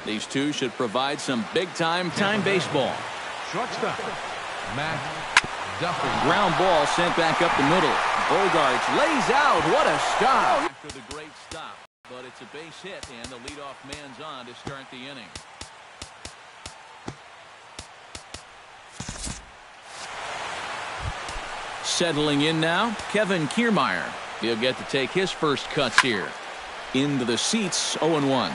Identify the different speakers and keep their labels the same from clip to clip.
Speaker 1: These two should provide some big-time baseball.
Speaker 2: Shortstop, Matt Duffy.
Speaker 1: Ground ball sent back up the middle. Bogaerts lays out. What a stop. After the great stop, but it's a base hit, and the leadoff man's on to start the inning. Settling in now, Kevin Kiermaier. He'll get to take his first cuts here. Into the seats, 0-1.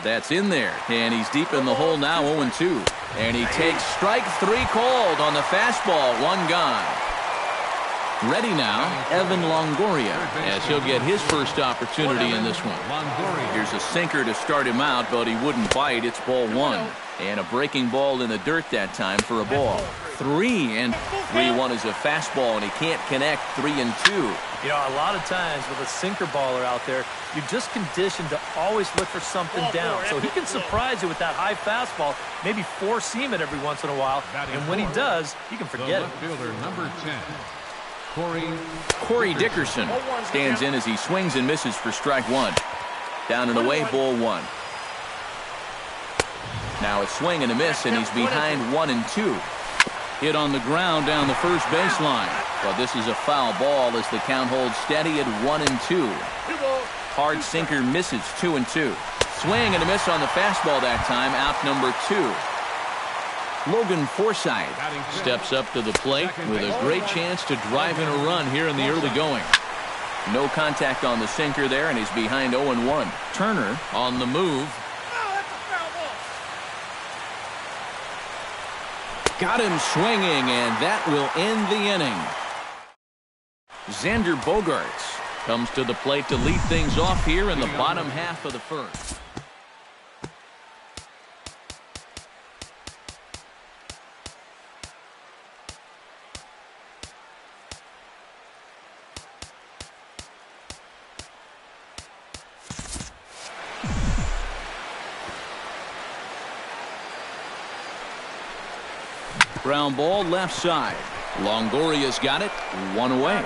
Speaker 1: That's in there, and he's deep in the hole now, 0-2. And he takes strike 3 called on the fastball, 1 gone. Ready now, Evan Longoria, as he'll get his first opportunity in this one. Here's a sinker to start him out, but he wouldn't bite. It's ball 1. And a breaking ball in the dirt that time for a ball. 3-1 is a fastball, and he can't connect. 3-2.
Speaker 3: You know, a lot of times with a sinker baller out there, you're just conditioned to always look for something down. So he can surprise you with that high fastball, maybe four-seam it every once in a while. And when he does, you can forget it.
Speaker 2: Fielder number 10,
Speaker 1: Corey Dickerson stands in as he swings and misses for strike 1. Down and away, ball 1. Now a swing and a miss, and he's behind 1-2. Hit on the ground down the first baseline. But this is a foul ball as the count holds steady at 1-2. Hard sinker misses, 2-2. Swing and a miss on the fastball that time, out number 2. Logan Forsythe steps up to the plate with a great chance to drive in a run here in the early going. No contact on the sinker there, and he's behind 0-1. Turner on the move. Got him swinging, and that will end the inning. Xander Bogaerts comes to the plate to lead things off here in the bottom half of the first. Ground ball left side. Longoria's got it. 1 away.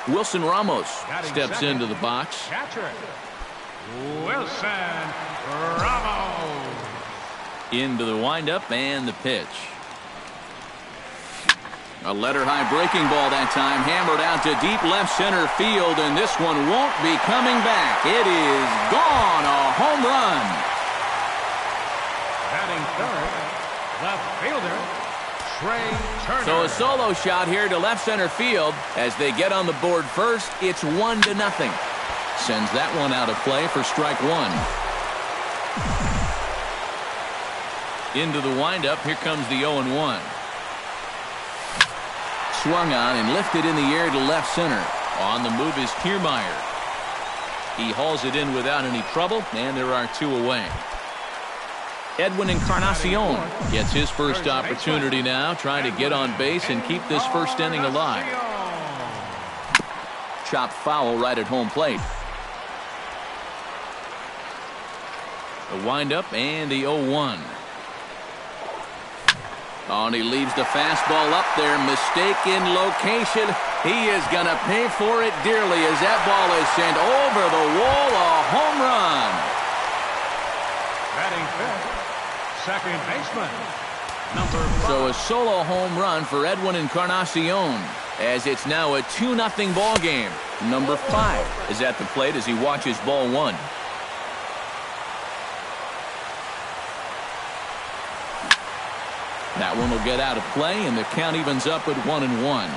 Speaker 1: Wilson Ramos steps into the box.
Speaker 2: catcher, Wilson Ramos.
Speaker 1: Into the windup and the pitch. A letter-high breaking ball that time, hammered out to deep left center field, and this one won't be coming back. It is gone. A home run.
Speaker 2: Batting third, left fielder, Trey Turner.
Speaker 1: So a solo shot here to left center field. As they get on the board first, it's 1-0. Sends that one out of play for strike 1. Into the windup, here comes the 0-1. Swung on and lifted in the air to left center. On the move is Kiermaier. He hauls it in without any trouble, and there are 2 away. Edwin Encarnacion gets his first opportunity now, trying to get on base and keep this first inning alive. Chopped foul right at home plate. The windup and the 0-1. Oh, and he leaves the fastball up there. Mistaken location. He is going to pay for it dearly as that ball is sent over the wall. A home run.
Speaker 2: Batting fifth, second baseman, number 5.
Speaker 1: So a solo home run for Edwin Encarnacion, as it's now a 2-0 ball game. Number 5 is at the plate as he watches ball 1. That one will get out of play, and the count evens up at 1-1.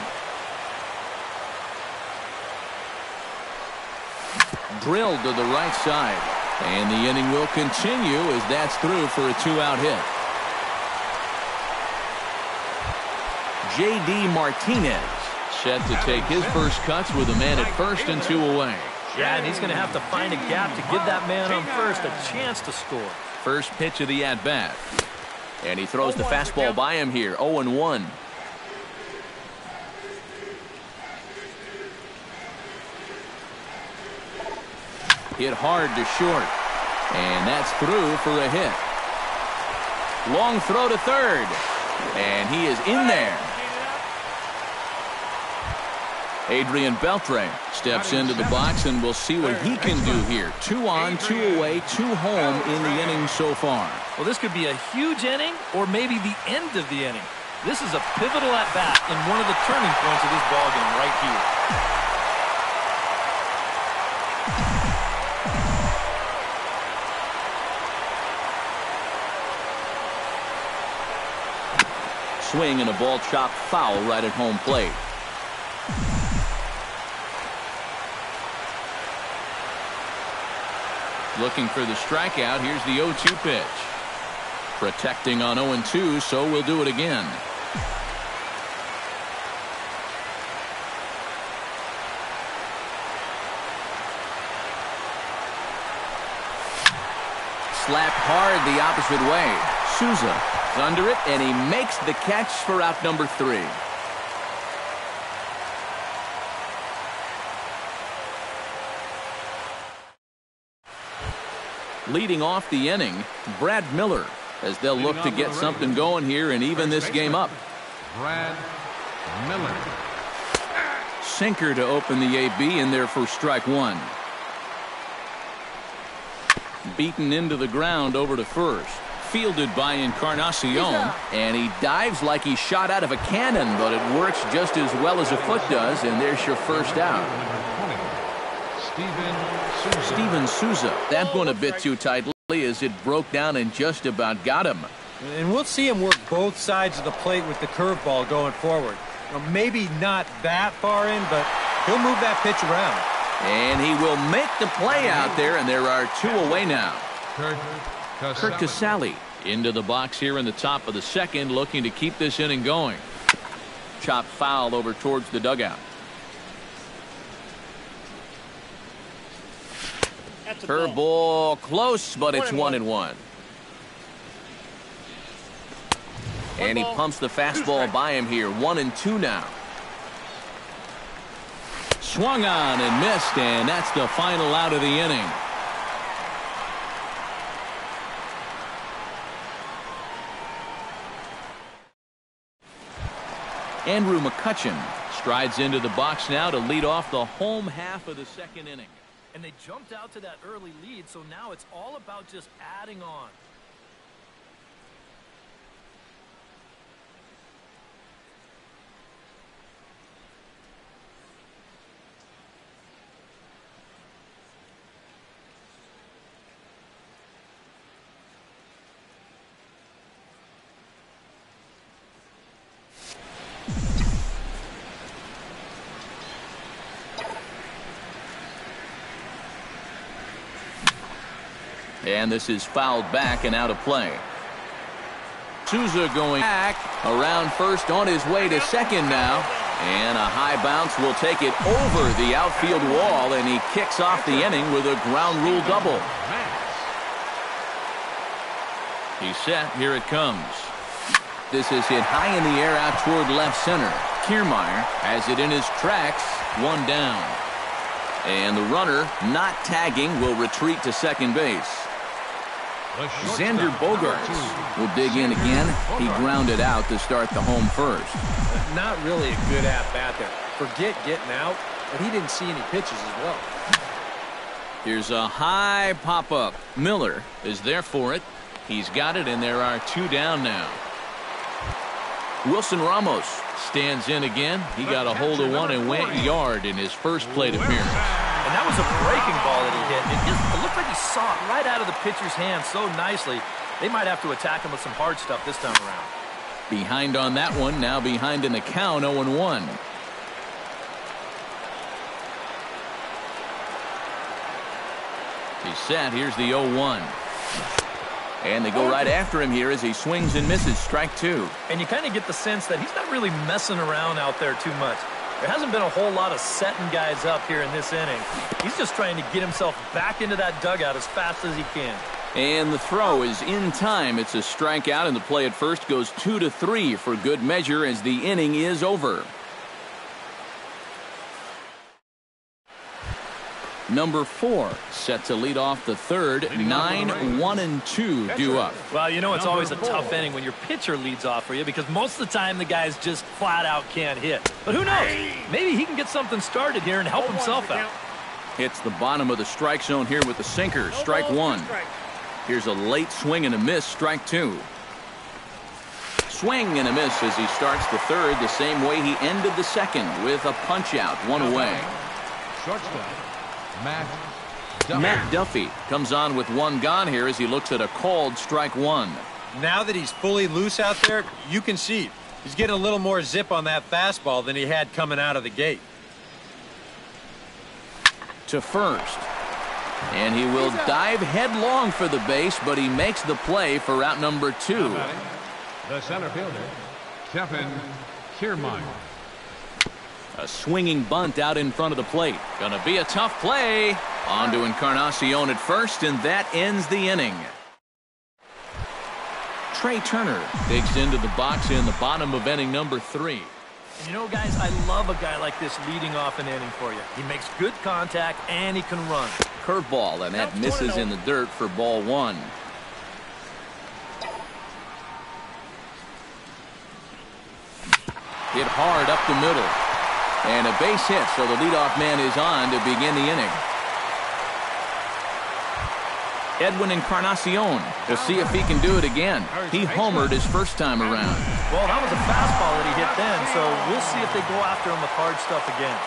Speaker 1: Drilled to the right side, and the inning will continue as that's through for a 2-out hit. J.D. Martinez set to take his first cuts with a man at first and 2 away.
Speaker 3: Yeah, and he's going to have to find a gap to give that man on first a chance to score.
Speaker 1: First pitch of the at-bat. And he throws the fastball by him here. 0-1. Hit hard to short. And that's through for a hit. Long throw to third. And he is in there. Adrian Beltre steps into the box, and we'll see what he can do here. 2 on, 2 away, 2 home in the inning so far.
Speaker 3: Well, this could be a huge inning or maybe the end of the inning. This is a pivotal at-bat and one of the turning points of this ballgame right here.
Speaker 1: Swing and a ball chopped foul right at home plate. Looking for the strikeout. Here's the 0-2 pitch. Protecting on 0-2, so we'll do it again. Slapped hard the opposite way. Souza is under it, and he makes the catch for out number 3. Leading off the inning, Brad Miller, as they'll look to get something going here and even this game up.
Speaker 2: Brad Miller.
Speaker 1: Sinker to open the AB in there for strike 1. Beaten into the ground over to first. Fielded by Encarnacion, and he dives like he shot out of a cannon, but it works just as well as a foot does, and there's your first out. Steven Souza. That one a bit too tightly as it broke down and just about got him.
Speaker 4: And we'll see him work both sides of the plate with the curveball going forward. Maybe not that far in, but he'll move that pitch around.
Speaker 1: And he will make the play out there, and there are 2 away now. Curt Casali into the box here in the top of the second, looking to keep this inning going. Chop foul over towards the dugout. Curveball close, but it's 1-1. And he pumps the fastball by him here. 1-2 now. Swung on and missed, and that's the final out of the inning. Andrew McCutchen strides into the box now to lead off the home half of the second inning.
Speaker 3: And they jumped out to that early lead, so now it's all about just adding on.
Speaker 1: And this is fouled back and out of play. Souza going back around first, on his way to second now. And a high bounce will take it over the outfield wall, and he kicks off the inning with a ground rule double. He's set. Here it comes. This is hit high in the air out toward left center. Kiermaier has it in his tracks. 1 down. And the runner, not tagging, will retreat to second base. Xander Bogaerts will dig in again. He grounded out to start the home first.
Speaker 4: Not really a good at-bat there. Forget getting out, but he didn't see any pitches as well.
Speaker 1: Here's a high pop-up. Miller is there for it. He's got it, and there are 2 down now. Wilson Ramos stands in again. He got a hold of one and went yard in his first plate appearance.
Speaker 3: And that was a breaking ball that he hit. It looked like he saw it right out of the pitcher's hand so nicely. They might have to attack him with some hard stuff this time around.
Speaker 1: Behind on that one, now behind in the count, 0-1. He's set. Here's the 0-1. And they go right after him here as he swings and misses. Strike 2.
Speaker 3: And you kind of get the sense that he's not really messing around out there too much. There hasn't been a whole lot of setting guys up here in this inning. He's just trying to get himself back into that dugout as fast as he can.
Speaker 1: And the throw is in time. It's a strikeout, and the play at first goes 2-3 for good measure as the inning is over. Number 4 set to lead off the third. 9-1-2 due up.
Speaker 3: Well, you know it's always a tough inning when your pitcher leads off for you because most of the time the guys just flat out can't hit. But who knows? Maybe he can get something started here and help himself out.
Speaker 1: Hits the bottom of the strike zone here with the sinker. Strike 1. Here's a late swing and a miss. Strike 2. Swing and a miss as he starts the third the same way he ended the second with a punch out. 1 away.
Speaker 2: Shortstop,
Speaker 1: Matt Duffy comes on with 1 gone here as he looks at a called strike 1.
Speaker 4: Now that he's fully loose out there, you can see he's getting a little more zip on that fastball than he had coming out of the gate.
Speaker 1: To first. And he will dive headlong for the base, but he makes the play for out number 2.
Speaker 2: the center fielder, Kevin Kiermaier.
Speaker 1: A swinging bunt out in front of the plate. Gonna be a tough play. On to Encarnacion at first, and that ends the inning. Trey Turner digs into the box in the bottom of inning number 3.
Speaker 3: And you know, guys, I love a guy like this leading off an inning for you. He makes good contact, and he can run.
Speaker 1: Curveball, and that misses in the dirt for ball 1. Hit hard up the middle. And a base hit, so the leadoff man is on to begin the inning. Edwin Encarnacion. We'll see if he can do it again. He homered his first time around.
Speaker 3: Well, that was a fastball that he hit then, so we'll see if they go after him with hard stuff again.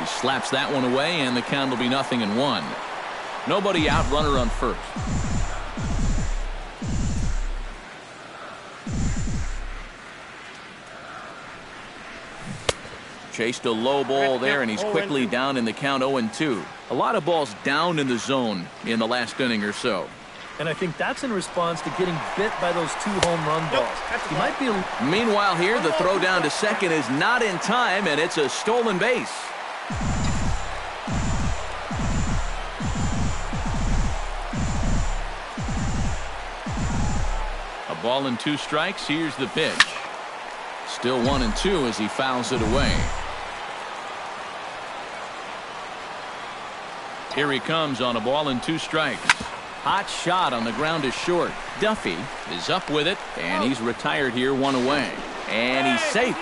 Speaker 1: He slaps that one away, and the count will be 0-1. Nobody out, runner on first. Chased a low ball there, and he's quickly down in the count 0-2. A lot of balls down in the zone in the last inning or so.
Speaker 3: And I think that's in response to getting bit by those 2 home run balls. He might be.
Speaker 1: Meanwhile here, the throw down to second is not in time, and it's a stolen base. A ball and 2 strikes. Here's the pitch. Still 1-2 as he fouls it away. Here he comes on a ball and 2 strikes. Hot shot on the ground is short. Duffy is up with it, and he's retired here, 1 away. And he's safe.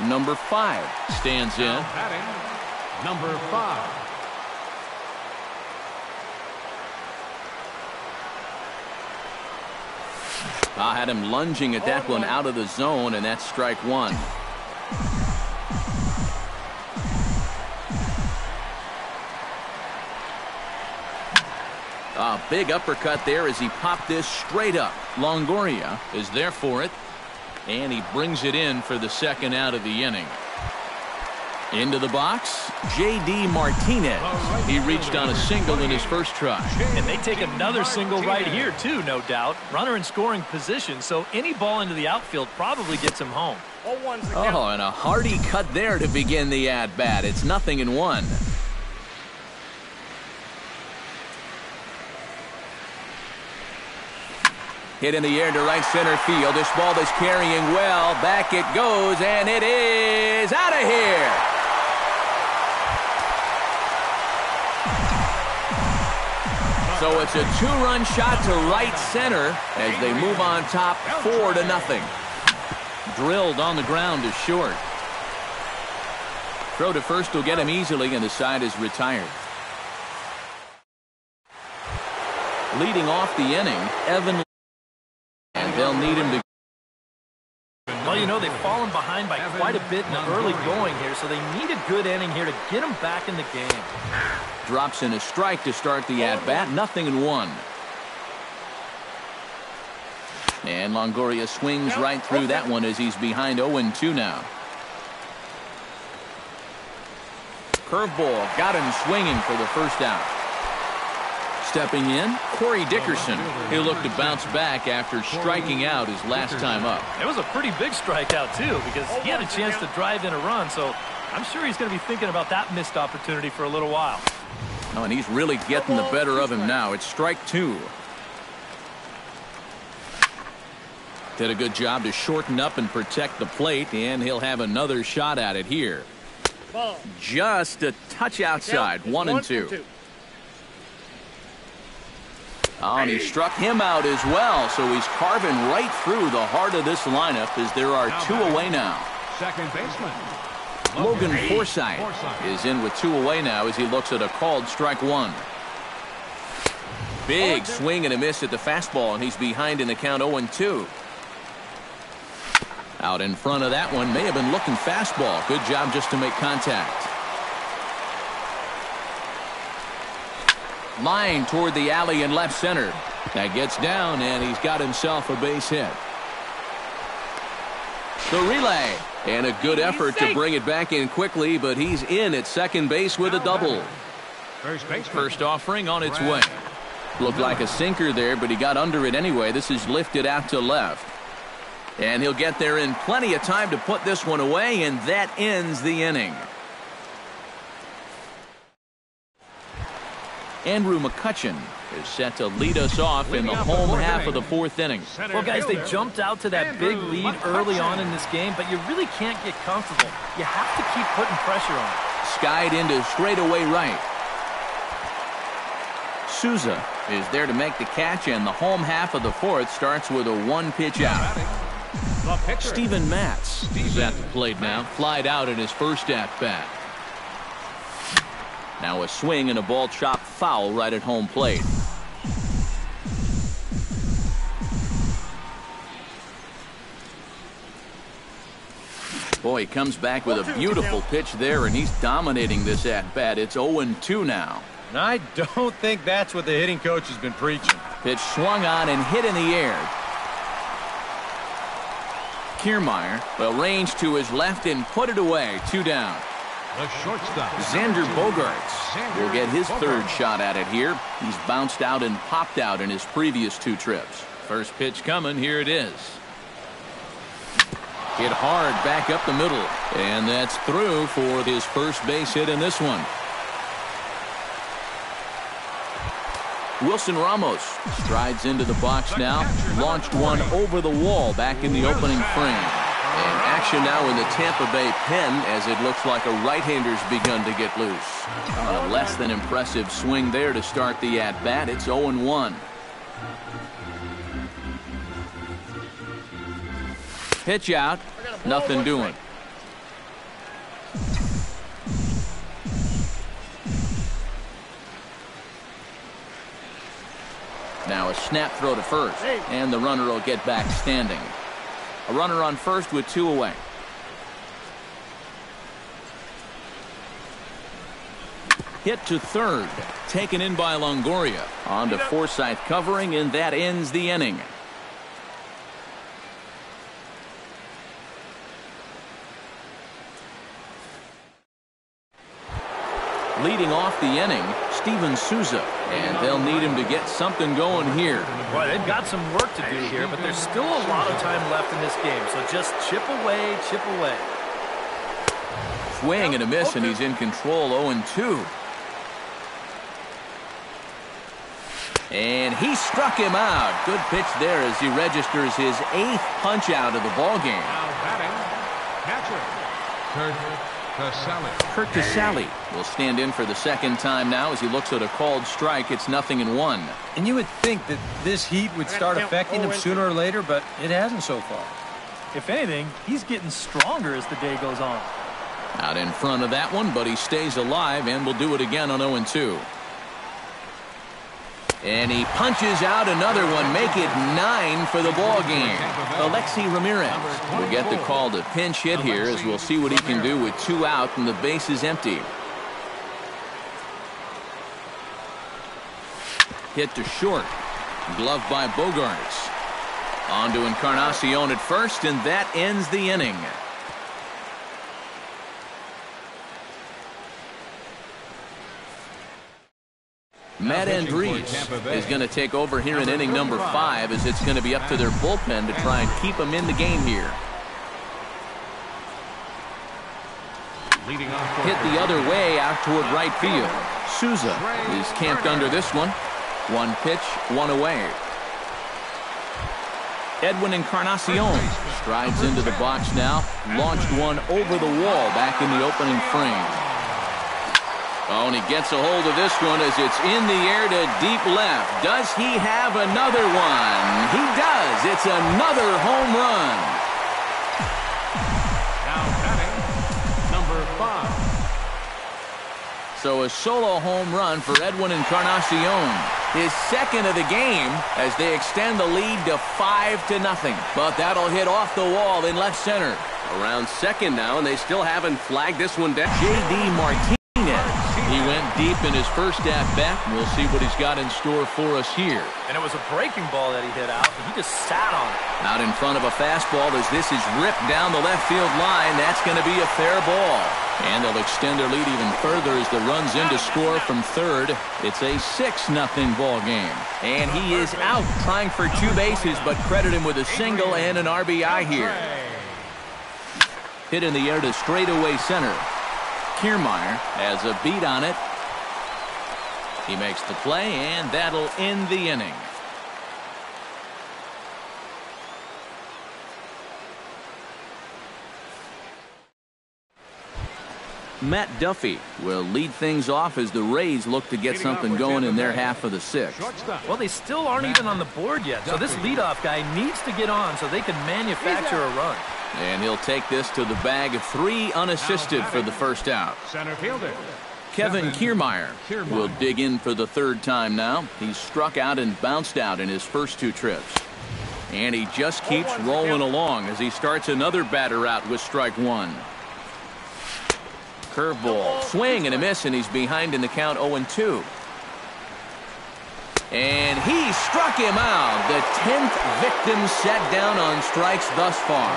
Speaker 1: Number 5 stands in.
Speaker 2: Batting, number 5.
Speaker 1: I had him lunging at that one out of the zone, and that's strike 1. A big uppercut there as he popped this straight up. Longoria is there for it, and he brings it in for the second out of the inning. Into the box, J.D. Martinez. He reached on a single in his first try.
Speaker 3: And they take another single right here, too, no doubt. Runner in scoring position, so any ball into the outfield probably gets him home.
Speaker 1: Oh, and a hearty cut there to begin the at-bat. It's 0-1. Hit in the air to right center field. This ball is carrying well. Back it goes, and it is out of here. So it's a 2-run shot to right center as they move on top 4-0. Drilled on the ground is short. Throw to first will get him easily, and the side is retired. Leading off the inning, Evan. And they'll need him to.
Speaker 3: Well, you know, they've fallen behind by quite a bit in the early going here, so they need a good inning here to get them back in the game.
Speaker 1: Drops in a strike to start the at-bat. 0-1. And Longoria swings right through that one as he's behind 0-2 now. Curveball got him swinging for the first out. Stepping in, Corey Dickerson. He'll look to bounce back after striking out his last time up.
Speaker 3: It was a pretty big strikeout, too, because he had a chance to drive in a run, so I'm sure he's going to be thinking about that missed opportunity for a little while.
Speaker 1: Oh, and he's really getting the better of him now. It's strike 2. Did a good job to shorten up and protect the plate, and he'll have another shot at it here.
Speaker 2: Ball.
Speaker 1: Just a touch outside, 1-2. Oh, and he struck him out as well, so he's carving right through the heart of this lineup as there are 2 away now.
Speaker 2: Second baseman.
Speaker 1: Logan Forsythe is in with 2 away now as he looks at a called strike 1. Big swing and a miss at the fastball, and he's behind in the count 0-2. Out in front of that one, may have been looking fastball. Good job just to make contact. Line toward the alley in left center. That gets down, and he's got himself a base hit. The relay, and a good effort to bring it back in quickly, but he's in at second base with a double. First offering on its way. Looked like a sinker there, but he got under it anyway. This is lifted out to left. And he'll get there in plenty of time to put this one away, and that ends the inning. Andrew McCutchen is set to lead us off in the home half of the 4th inning.
Speaker 3: Well, guys, they jumped out to that big lead early on in this game, but you really can't get comfortable. You have to keep putting pressure on it.
Speaker 1: Skied into straightaway right. Souza is there to make the catch, and the home half of the 4th starts with a 1-pitch out. Steven Matz is at the plate now. Flied out in his first at-bat. Now a swing and a ball chopped foul right at home plate. Boy, he comes back with a beautiful pitch there, and he's dominating this at-bat. It's 0-2 now.
Speaker 4: And I don't think that's what the hitting coach has been preaching.
Speaker 1: Pitch swung on and hit in the air. Kiermaier will range to his left and put it away. 2 down.
Speaker 2: The shortstop.
Speaker 1: Xander Bogaerts will get his 3rd shot at it here. He's bounced out and popped out in his previous 2 trips. First pitch coming. Here it is. Hit hard back up the middle. And that's through for his first base hit in this one. Wilson Ramos strides into the box now. Launched one over the wall back in the opening frame. And action now in the Tampa Bay pen as it looks like a right-hander's begun to get loose. A less than impressive swing there to start the at-bat. It's 0-1. Pitch out. Nothing doing. Now a snap throw to first, and the runner will get back standing. A runner on first with 2 away. Hit to third, taken in by Longoria. On to Forsythe covering, and that ends the inning. Leading off the inning, Steven Souza, and they'll need him to get something going here.
Speaker 3: Well, they've got some work to do here, but there's still a lot of time left in this game, so just chip away, chip away.
Speaker 1: Swing and a miss, and he's in control. 0-2. And he struck him out. Good pitch there as he registers his 8th punch out of the ball game.
Speaker 2: Now batting, catcher,
Speaker 1: Curt Casali will stand in for the 2nd time now as he looks at a called strike. It's 0-1.
Speaker 4: And you would think that this heat would start affecting him sooner or later, but it hasn't so far.
Speaker 3: If anything, he's getting stronger as the day goes on.
Speaker 1: Out in front of that one, but he stays alive and will do it again on 0-2. And he punches out another one, make it 9 for the ball game. Alexi Ramirez will get the call to pinch hit here as we'll see what he can do with 2 out and the base is empty. Hit to short. Glove by Bogaerts. On to Encarnacion at first, and that ends the inning. Matt Andriese is going to take over here in inning number 5 as it's going to be up to their bullpen to try and keep them in the game here. Hit the other way out toward right field. Souza is camped under this one. 1 pitch, 1 away. Edwin Encarnacion strides into the box now. Launched one over the wall back in the opening frame. Oh, and he gets a hold of this one as it's in the air to deep left. Does he have another one? He does. It's another home run.
Speaker 2: Now batting, number 5.
Speaker 1: So a solo home run for Edwin Encarnacion. His second of the game as they extend the lead to 5-0. But that'll hit off the wall in left center.
Speaker 5: Around second now, and they still haven't flagged this one down.
Speaker 1: J.D. Martinez. He went deep in his first at-bat. We'll see what he's got in store for us here.
Speaker 3: And it was a breaking ball that he hit out, and he just sat on it.
Speaker 1: Out in front of a fastball as this is ripped down the left field line. That's going to be a fair ball. And they'll extend their lead even further as the run's in to score from third. It's a 6-0 ball game. And he is out trying for 2 bases, but credit him with a single and an RBI here. Hit in the air to straightaway center. Kiermaier has a beat on it. He makes the play, and that'll end the inning. Matt Duffy will lead things off as the Rays look to get something going in their half of the 6th.
Speaker 3: Well, they still aren't even on the board yet, so this leadoff guy needs to get on so they can manufacture a run.
Speaker 1: And he'll take this to the bag, 3 unassisted for the first out.
Speaker 2: Center fielder,
Speaker 1: Kevin Kiermaier will dig in for the 3rd time now. He's struck out and bounced out in his first 2 trips. And he just keeps rolling along as he starts another batter out with strike 1. Curveball, swing and a miss, and he's behind in the count 0-2. And he struck him out. The 10th victim set down on strikes thus far.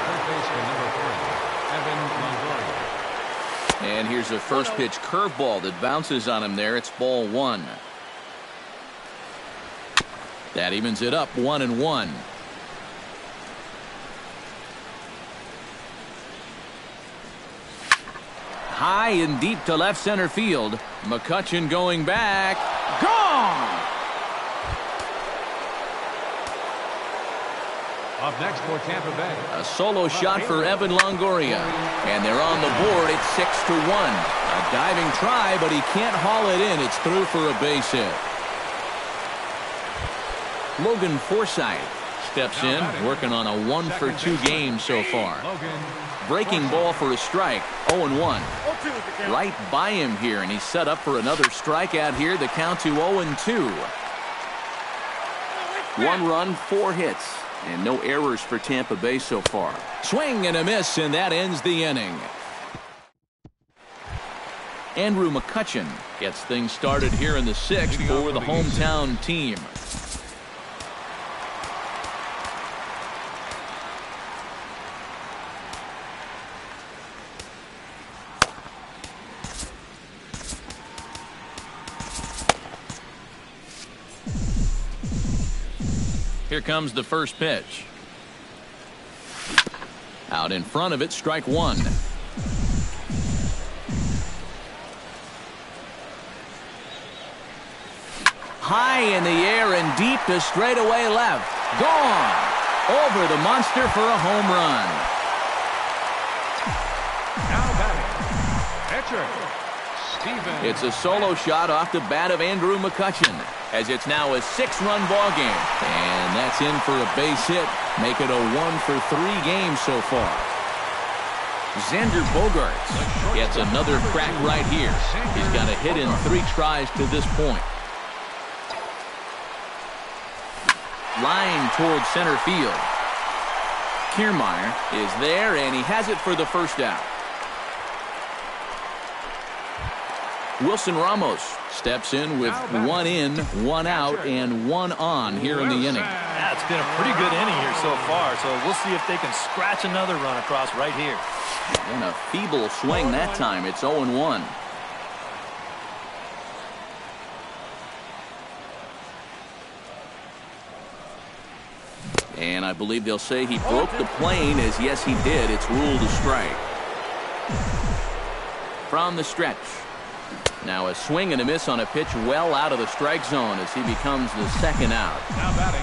Speaker 1: And here's a first pitch curveball that bounces on him there. It's ball 1. That evens it up 1-1. High and deep to left center field. McCutchen going back. Gone!
Speaker 2: Up next for Tampa Bay.
Speaker 1: A solo shot for Evan Longoria. And they're on the board at 6-1. A diving try, but he can't haul it in. It's through for a base hit. Logan Forsythe steps in, working on a 1-for-2 game so far. Breaking ball for a strike, 0-1. Right by him here, and he's set up for another strikeout here. The count to 0-2. 1 run, 4 hits. And no errors for Tampa Bay so far. Swing and a miss, and that ends the inning. Andrew McCutchen gets things started here in the 6th for the hometown team. Here comes the first pitch. Out in front of it, strike 1. High in the air and deep to straightaway left. Gone. Over the monster for a home run.
Speaker 2: Now batting, pitcher, Steven.
Speaker 1: It's a solo shot off the bat of Andrew McCutchen, as it's now a 6-run ball game. And that's in for a base hit. Make it a 1-for-3 game so far. Xander Bogaerts gets another crack right here. He's got a hit in 3 tries to this point. Line towards center field. Kiermaier is there, and he has it for the first out. Wilson Ramos steps in with 1 in, 1 out, and 1 on here in the inning.
Speaker 3: Yeah, it's been a pretty good inning here so far, so we'll see if they can scratch another run across right here.
Speaker 1: And a feeble swing that time. It's 0-1. And I believe they'll say he broke the plane, as yes he did. It's ruled a strike. From the stretch, Now a swing and a miss on a pitch well out of the strike zone as he becomes the second out.
Speaker 2: Now batting.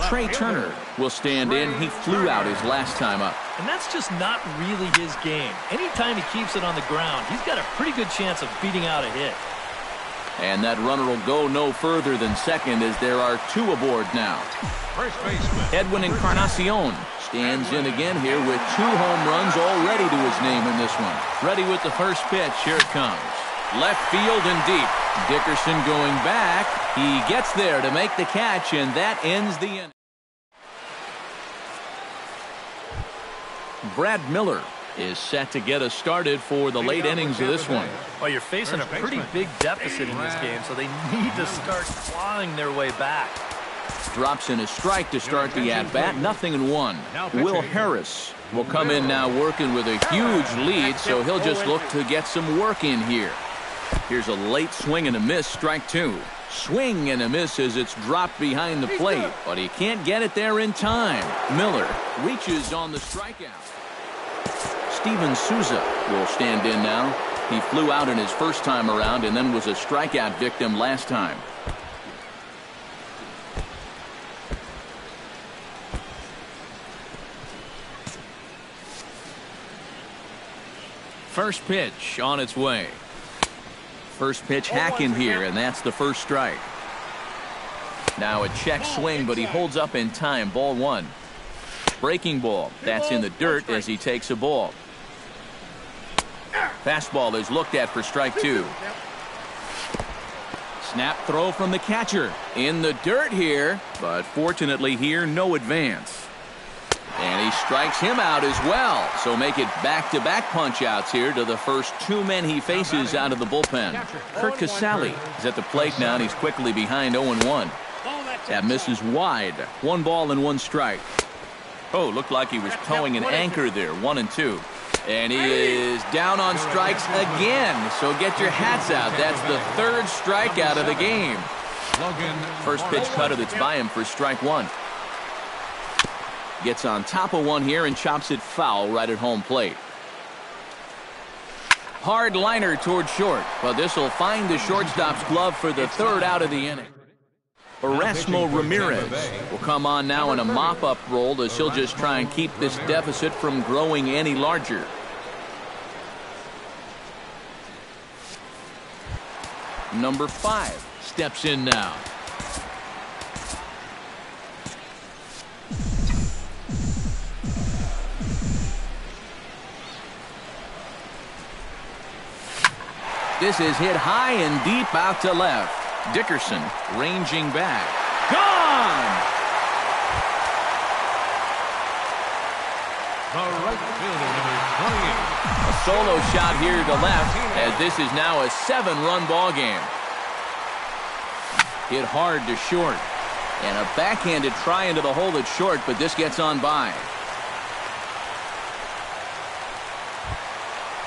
Speaker 1: Trey Turner will stand in. He flew out his last time up.
Speaker 3: And that's just not really his game. Anytime he keeps it on the ground, he's got a pretty good chance of beating out a hit.
Speaker 1: And that runner will go no further than second as there are two aboard now.
Speaker 2: First baseman.
Speaker 1: Edwin Encarnacion stands in again here with 2 home runs already to his name in this one. Ready with the first pitch. Here it comes. Left field and deep. Dickerson going back. He gets there to make the catch, and that ends the inning. Brad Miller is set to get us started for the late innings of this one.
Speaker 3: Well, you're facing a pretty big deficit in this game, so they need to start clawing their way back.
Speaker 1: Drops in a strike to start the at-bat. 0-1. Will Harris will come in now working with a huge lead, so he'll just look to get some work in here. Here's a late swing and a miss, strike 2. Swing and a miss as it's dropped behind the plate, but he can't get it there in time. Miller reaches on the strikeout. Steven Souza will stand in now. He flew out in his first time around and then was a strikeout victim last time. First pitch on its way. First pitch hacking here, and that's the first strike. Now a check swing, but he holds up in time. Ball 1. Breaking ball. That's in the dirt as he takes a ball. Fastball is looked at for strike 2. Snap throw from the catcher. In the dirt here, but fortunately here, no advance. And he strikes him out as well. So make it back-to-back punch-outs here to the first 2 men he faces out of the bullpen. Kurt Casale is at the plate now, and he's quickly behind 0-1. That misses wide. 1 ball and 1 strike. Oh, looked like he was towing an anchor there. 1-2. And he is down on strikes again. So get your hats out. That's the 3rd strikeout of the game. First pitch cutter that's by him for strike 1. Gets on top of one here and chops it foul right at home plate. Hard liner toward short, but this will find the shortstop's glove for the 3rd out of the inning. Erasmo Ramirez will come on now in a mop-up role as he'll just try and keep this deficit from growing any larger. Number 5 steps in now. This is hit high and deep out to left. Dickerson ranging back. Gone!
Speaker 2: The right fielder, number 28.
Speaker 1: A solo shot here to left as this is now a 7-run ball game. Hit hard to short. And a backhanded try into the hole at short, but this gets on by.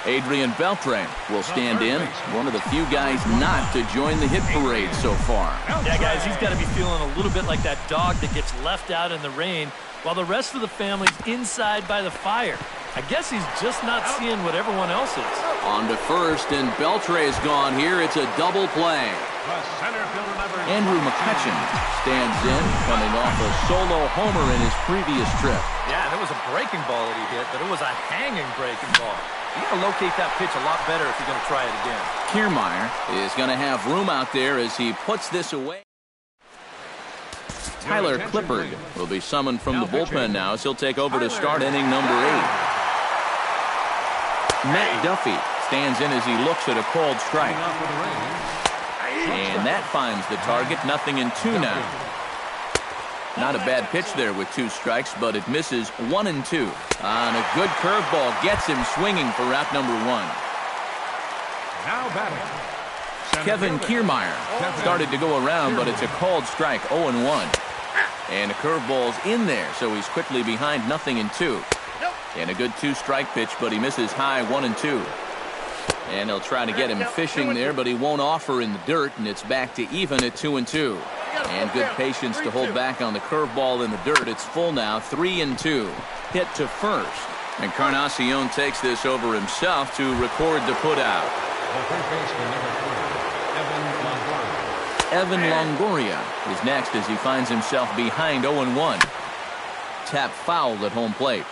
Speaker 1: Adrian Beltre will stand in. One of the few guys not to join the hit parade so far.
Speaker 3: Yeah, guys, he's got to be feeling a little bit like that dog that gets left out in the rain while the rest of the family's inside by the fire. I guess he's just not seeing what everyone else is.
Speaker 1: On to first, and Beltre is gone here. It's a double play. Andrew McCutchen stands in, coming off a solo homer in his previous trip.
Speaker 3: Yeah, and it was a breaking ball that he hit, but it was a hanging breaking ball. You got to locate that pitch a lot better if you're going to try it again.
Speaker 1: Kiermaier is going to have room out there as he puts this away. Tyler Clippard will be summoned from the bullpen now as he'll take over to start inning number 8. Matt Duffy stands in as he looks at a called strike. And that finds the target. 0-2 now. Not a bad pitch there with 2 strikes, but it misses 1-2. And a good curveball gets him swinging for out number 1.
Speaker 2: Now batting.
Speaker 1: Kevin Kiermaier started to go around, but it's a called strike. 0-1. And a curveball's in there, so he's quickly behind 0-2. And a good 2-strike pitch, but he misses high 1-2. And he'll try to get him fishing there, but he won't offer in the dirt, and it's back to even at 2-2. And good patience to hold back on the curveball in the dirt. It's full now, 3-2. Hit to first. Encarnacion takes this over himself to record the putout.
Speaker 2: The third baseman, number 3, Evan Longoria.
Speaker 1: Evan Longoria is next as he finds himself behind 0-1. Tap foul at home plate.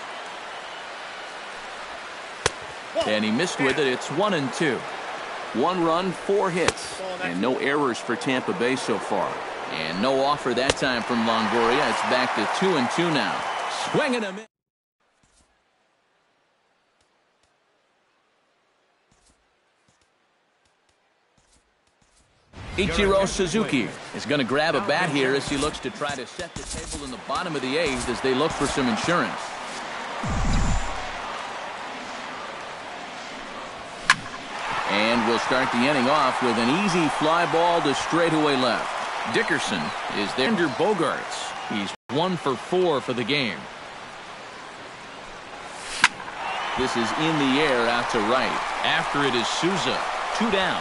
Speaker 1: And he missed with it. It's 1-2.
Speaker 5: 1 run, 4 hits, and no errors for Tampa Bay so far.
Speaker 1: And no offer that time from Longoria. It's back to 2-2 now. Swinging a miss. Ichiro Suzuki is going to grab a bat here as he looks to try to set the table in the bottom of the 8th as they look for some insurance. And we'll start the inning off with an easy fly ball to straightaway left. Dickerson is there. Xander Bogaerts. He's 1 for 4 for the game. This is in the air out to right. After it is Souza. 2 down.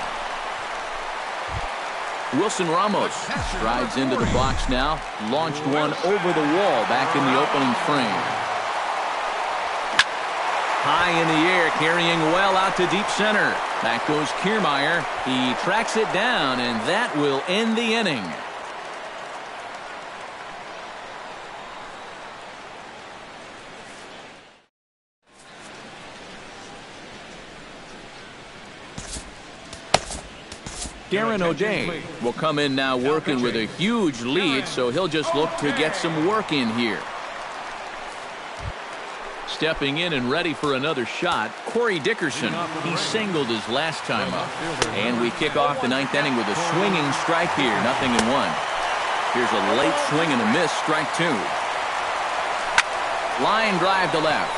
Speaker 1: Wilson Ramos strides into the box now. Launched one over the wall back in the opening frame. High in the air, carrying well out to deep center. Back goes Kiermaier. He tracks it down, and that will end the inning. Darren O'Day will come in now working with a huge lead, so he'll just look to get some work in here. Stepping in and ready for another shot, Corey Dickerson. He singled his last time up. And we kick off the 9th inning with a swinging strike here, 0-1. Here's a late swing and a miss, strike 2. Line drive to left.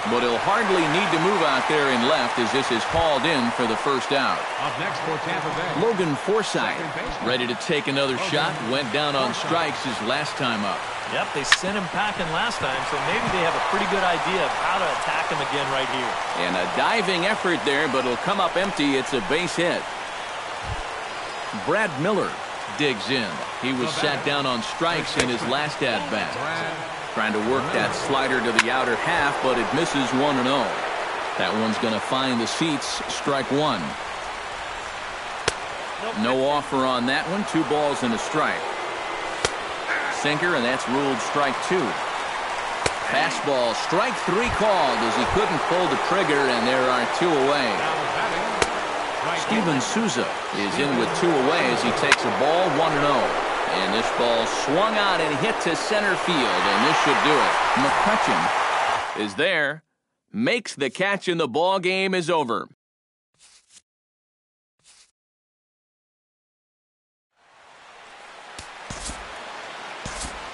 Speaker 1: But he'll hardly need to move out there in left as this is called in for the first out.
Speaker 2: Up next for Tampa Bay,
Speaker 1: Logan Forsythe ready to take another shot. Went down on strikes his last time up.
Speaker 3: Yep, they sent him packing last time, so maybe they have a pretty good idea of how to attack him again right here.
Speaker 1: And a diving effort there, but it'll come up empty. It's a base hit. Brad Miller digs in. He was sat down on strikes in his last at-bat. Trying to work that slider to the outer half, but it misses 1-0. That one's going to find the seats. Strike 1. No offer on that one. 2 balls and a strike. Sinker, and that's ruled strike 2. Fastball, strike 3 called as he couldn't pull the trigger, and there are 2 away. Steven Souza is in with 2 away as he takes a ball 1-0. And this ball swung out and hit to center field, and this should do it. McCutchen is there, makes the catch, and the ball game is over.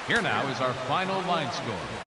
Speaker 2: here now is our final line score.